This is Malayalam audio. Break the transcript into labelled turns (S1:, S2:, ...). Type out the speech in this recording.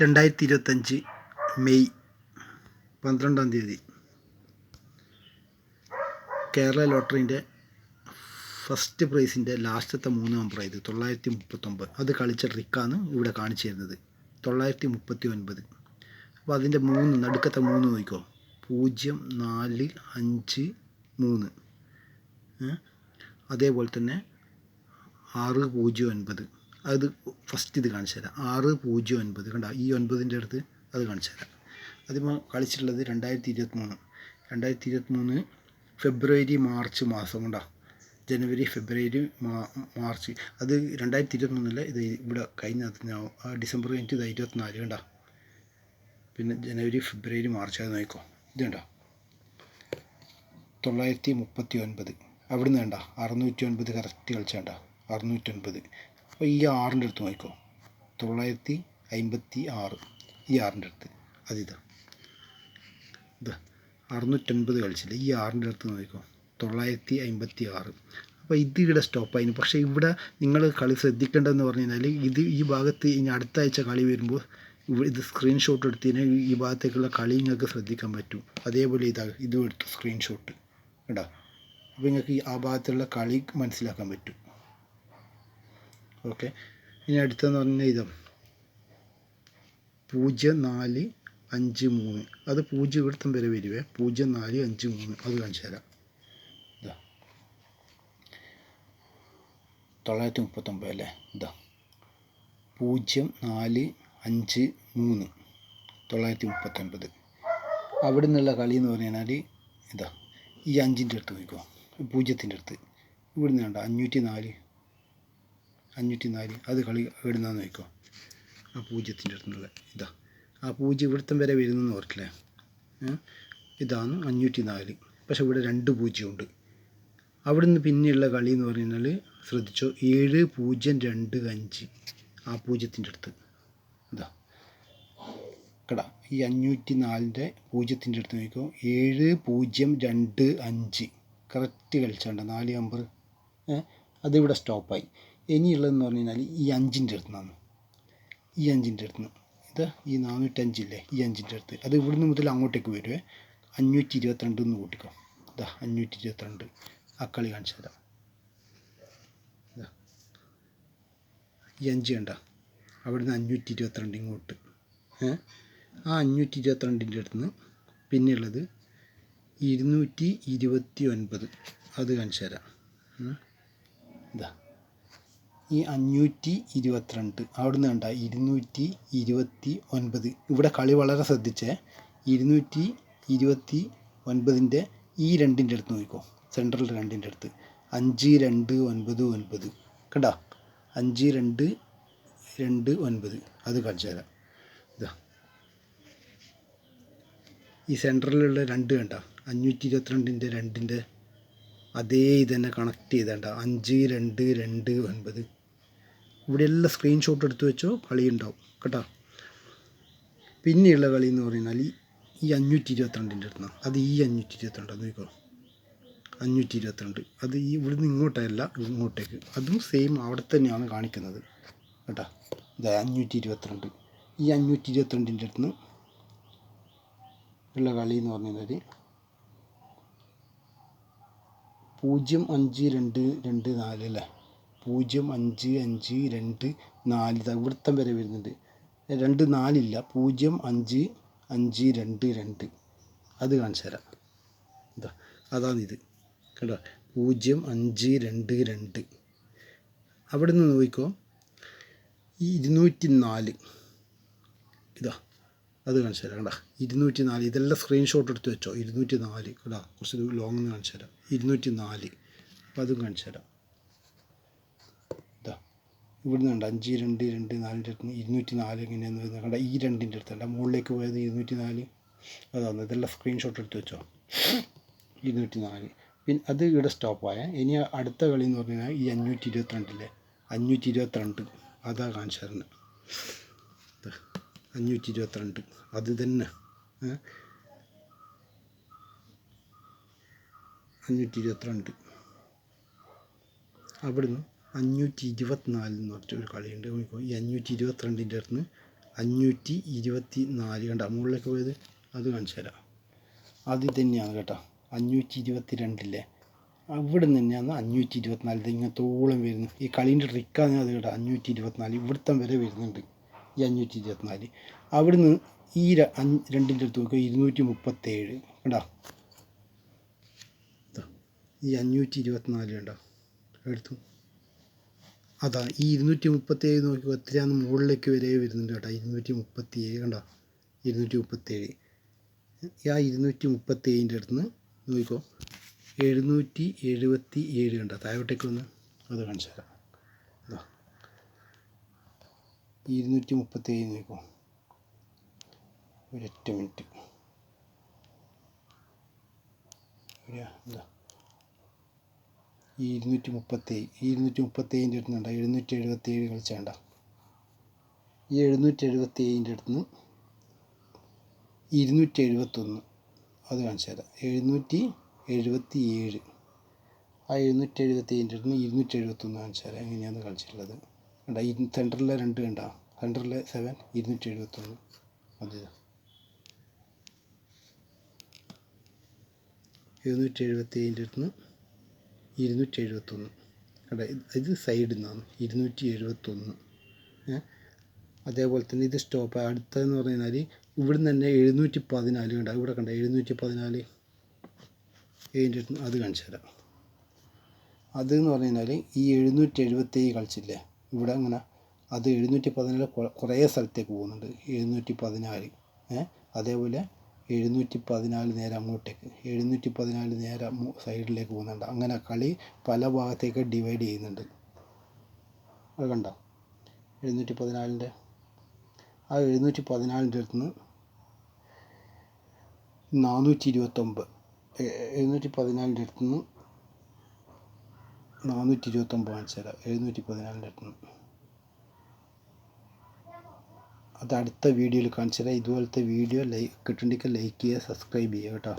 S1: 2025 മെയ് 12 കേരള ലോട്ടറിൻ്റെ ഫസ്റ്റ് പ്രൈസിൻ്റെ ലാസ്റ്റത്തെ 3 നമ്പറായത് 939. അത് കളിച്ച ട്രിക്കാണ് ഇവിടെ കാണിച്ചു തരുന്നത്. 939. അപ്പോൾ അതിൻ്റെ നടുക്കത്തെ 3 നോക്കിക്കോ. 0 4 5 3. അതേപോലെ തന്നെ 609. അത് ഫസ്റ്റ് ഇത് കാണിച്ചു തരാം. 609 കണ്ട, ഈ 9ൻ്റെ അടുത്ത് അത് കാണിച്ചു തരാം. അതിപ്പോൾ കളിച്ചിട്ടുള്ളത് 2023 ഫെബ്രുവരി മാർച്ച് മാസം കൊണ്ടാണ്. ജനുവരി ഫെബ്രുവരി മാർച്ച്. അത് 2023 ഇത് ഇവിടെ കഴിഞ്ഞ ഡിസംബർ കഴിഞ്ഞിട്ട് ഇത് 24 കണ്ട. പിന്നെ ജനുവരി ഫെബ്രുവരി മാർച്ച് അത് നോക്കിക്കോ. ഇത് കണ്ട 939. അവിടുന്ന് വേണ്ട 609 കറക്റ്റ് കളിച്ചേണ്ട 609. അപ്പോൾ ഈ 6ൻ്റെ അടുത്ത് നോക്കിക്കോ. 956 ഈ 6ൻ്റെ അടുത്ത് അതിതാ ഇത് 609 കളിച്ചില്ല. ഈ 6ൻ്റെ അടുത്ത് നോക്കിക്കോ 956. അപ്പോൾ ഇത് ഇവിടെ സ്റ്റോപ്പായിരുന്നു. പക്ഷേ ഇവിടെ നിങ്ങൾ കളി ശ്രദ്ധിക്കേണ്ടതെന്ന് പറഞ്ഞു കഴിഞ്ഞാൽ ഈ ഭാഗത്ത് ഇനി അടുത്ത ആഴ്ച കളി വരുമ്പോൾ ഇത് സ്ക്രീൻഷോട്ട് എടുത്തതിന് ഈ ഭാഗത്തേക്കുള്ള കളി നിങ്ങൾക്ക് ശ്രദ്ധിക്കാൻ പറ്റും. അതേപോലെ ഇതും എടുത്തു സ്ക്രീൻഷോട്ട് കേട്ടോ. അപ്പോൾ നിങ്ങൾക്ക് ആ ഭാഗത്തുള്ള കളി മനസ്സിലാക്കാൻ പറ്റും. ഓക്കെ, ഇനി അടുത്തെന്ന് പറഞ്ഞാൽ 0453. അത് 0 ഇവിടുത്തം വരെ വരുവേ. 0453 അത് കാണിച്ചു തരാം. 939 അല്ലേ. 0453 939. അവിടെ നിന്നുള്ള കളി എന്ന് പറഞ്ഞാൽ ഈ 5ൻ്റെ അടുത്ത് നോക്കിക്കോ. 0ൻ്റെ അടുത്ത് ഇവിടുന്ന് വേണ്ട 504 അത് കളി ഇടുന്നതെന്ന് നോക്കിക്കോ. ആ 0ൻ്റെ അടുത്തുള്ള ആ 0 ഇവിടുത്തെ വരെ വരുന്നെന്ന് ഓർക്കില്ലേ. ഇതാണ് 504. പക്ഷെ ഇവിടെ 2 0 ഉണ്ട്. അവിടുന്ന് പിന്നെയുള്ള കളി എന്ന് പറഞ്ഞാൽ ശ്രദ്ധിച്ചോ. 7025 ആ 0ൻ്റെ അടുത്ത് കടാ. ഈ 504ൻ്റെ 0ൻ്റെ അടുത്ത് നോക്കിക്കോ. 7025 കറക്റ്റ് കളിച്ചാണ്ട 4 നമ്പർ. അതിവിടെ സ്റ്റോപ്പായി. ഇനിയുള്ളതെന്ന് പറഞ്ഞു കഴിഞ്ഞാൽ ഈ 5ൻ്റെ അടുത്ത് നിന്നാണ്. ഈ 5ൻ്റെ അടുത്ത് നിന്ന് ഈ 405 ഇല്ലേ, ഈ 5ൻ്റെ അടുത്ത്. അത് ഇവിടുന്ന് മുതൽ അങ്ങോട്ടേക്ക് വരുവേ. 522 എന്ന് കൂട്ടിക്കോ. 522 ആ കളി കാണിച്ചു തരാം. ഈ 5 കണ്ട അവിടുന്ന് 522 ഇങ്ങോട്ട്. ആ 522ൻ്റെ അടുത്ത് നിന്ന് പിന്നെയുള്ളത് 229 അത് കാണിച്ചു തരാം. ഈ 522 അവിടുന്ന് കണ്ട 229. ഇവിടെ കളി വളരെ ശ്രദ്ധിച്ചേ. 229ൻ്റെ ഈ 2ൻ്റെ അടുത്ത് നോക്കിക്കോ. സെൻട്രൽ 2ൻ്റെ അടുത്ത് 5299 കണ്ട 5229 അത് കാണിച്ചു തരാം. ഈ സെൻട്രലിലുള്ള 2 കണ്ട 522ൻ്റെ 2ൻ്റെ അതേ ഇതന്നെ കണക്ട് ചെയ്തേണ്ട 5229. ഇവിടെ എല്ലാം സ്ക്രീൻഷോട്ട് എടുത്ത് വെച്ചോ, കളി ഉണ്ടാവും കേട്ടോ. പിന്നെയുള്ള കളി എന്ന് പറഞ്ഞാൽ ഈ 522ൻ്റെ അടുത്താണ്. അത് ഈ 522 നോക്കിക്കോ. 522 അത് ഈ ഇവിടുന്ന് ഇങ്ങോട്ടല്ല ഇങ്ങോട്ടേക്ക്. അതും സെയിം അവിടെ തന്നെയാണ് കാണിക്കുന്നത് കേട്ടോ. 522 ഈ 522ൻ്റെ അടുത്ത് നിന്ന് ഉള്ള കളി എന്ന് പറഞ്ഞു കഴിഞ്ഞാൽ 05224 അല്ലേ. 05524 ഇവിടുത്തം വരെ വരുന്നുണ്ട്. 24 ഇല്ല, 05522 അത് കാണിച്ചു തരാം. അതാണിത് കേട്ടോ. 0522 അവിടെ നിന്ന് നോക്കിക്കോ. ഈ 204 അത് കാണിച്ചു തരാം കേട്ടോ. 204 ഇതെല്ലാം സ്ക്രീൻഷോട്ട് എടുത്ത് വെച്ചോ. 204 കേട്ടോ. കുറച്ച് ലോങ് എന്ന് കാണിച്ചു തരാം. 204 അപ്പോൾ അതും കാണിച്ചു തരാം. ഇവിടുന്ന് കണ്ട 5224ൻ്റെ അടുത്ത് 204 എങ്ങനെയാണെന്ന് വരുന്നത് കണ്ട. ഈ 2ൻ്റെ അടുത്തല്ല, മുകളിലേക്ക് പോയത് 204 അതാണ്. ഇതെല്ലാം സ്ക്രീൻഷോട്ട് എടുത്ത് വെച്ചോ. 204 പിന്നെ അത് ഇവിടെ സ്റ്റോപ്പായ. ഇനി അടുത്ത കളി എന്ന് പറഞ്ഞാൽ ഈ 522 522 അതാ കാണിച്ചു തരുന്നത്. 522 അത് തന്നെ 522. അവിടുന്ന് 524 എന്ന് പറഞ്ഞൊരു കളിയുണ്ട്. ഈ 522ൻ്റെ അടുത്ത് നിന്ന് 524 കണ്ട മുകളിലേക്ക് പോയത്, അത് കാണിച്ചു തരാം. അത് തന്നെയാണ് കേട്ടോ 522 അവിടെ നിന്ന് തന്നെയാണ് 524 ഇങ്ങനത്തോളം വരുന്നു. ഈ കളീൻ്റെ ട്രിക്കാണ് അത് കേട്ടോ. 524 ഇവിടുത്തെ വരെ വരുന്നുണ്ട് ഈ 524. അവിടുന്ന് ഈ രണ്ടിൻ്റെ അടുത്ത് നോക്കുക 237 കണ്ടോ. ഈ 524 കണ്ടോ എടുത്തു. അതാ ഈ 237 നോക്കിക്കോ എത്രയാണ് മുകളിലേക്ക് വരെ വരുന്നുണ്ട് കേട്ടോ. 237 കണ്ടോ 237. ആ 237 അടുത്ത് നോക്കിക്കോ 777 കണ്ടോ താഴോട്ടേക്ക് വന്ന്, അത് കാണിച്ചു തരാം. അതാ 237 നോക്കിക്കോ. ഒരൊറ്റ മിനിറ്റ്. എന്താ 237 അടുത്തുന്നുണ്ടോ 777 കളിച്ചേണ്ട. ഈ 777 അടുത്തുനിന്ന് 271 അത് കാണിച്ചു തരാം. 777 ആ 777 അടുത്തുനിന്ന് 271 കാണിച്ചു തരാം എങ്ങനെയാണ് കളിച്ചിട്ടുള്ളത്. കണ്ട ഈ സെൻറ്ററിലെ 2 കണ്ട, സെൻറ്ററിലെ 7 271 അത് 777 അടുത്തുനിന്ന് 271 കണ്ട. ഇത് സൈഡിൽ നിന്നാണ് 271. അതേപോലെ തന്നെ ഇത് സ്റ്റോപ്പ് അടുത്തതെന്ന് പറഞ്ഞാൽ ഇവിടുന്ന് തന്നെ 714 കണ്ട. ഇവിടെ കണ്ട 714 അടുത്ത് അത് കാണിച്ചു തരാം. അതെന്ന് പറഞ്ഞു കഴിഞ്ഞാൽ ഈ 777 കളിച്ചില്ലേ ഇവിടെ അങ്ങനെ, അത് 714 കുറേ സ്ഥലത്തേക്ക് പോകുന്നുണ്ട്. 714 അതേപോലെ 714 നേരെ അങ്ങോട്ടേക്ക്, 714 നേരെ സൈഡിലേക്ക് പോകുന്നുണ്ട്. അങ്ങനെ കളി പല ഭാഗത്തേക്ക് ഡിവൈഡ് ചെയ്യുന്നുണ്ട്. അത് കണ്ട 714 ആ 714 അടുത്തുനിന്ന് 429 714 അടുത്തുനിന്ന് 429 കാണിച്ചു തരാം. 714 അടുത്തുനിന്ന് അത് അടുത്ത വീഡിയോയിൽ കാണിച്ചു തരാം. ഇതുപോലത്തെ വീഡിയോ കിട്ടുന്നുണ്ടെങ്കിൽ ലൈക്ക് ചെയ്യുക, സബ്സ്ക്രൈബ് ചെയ്യുക കേട്ടോ.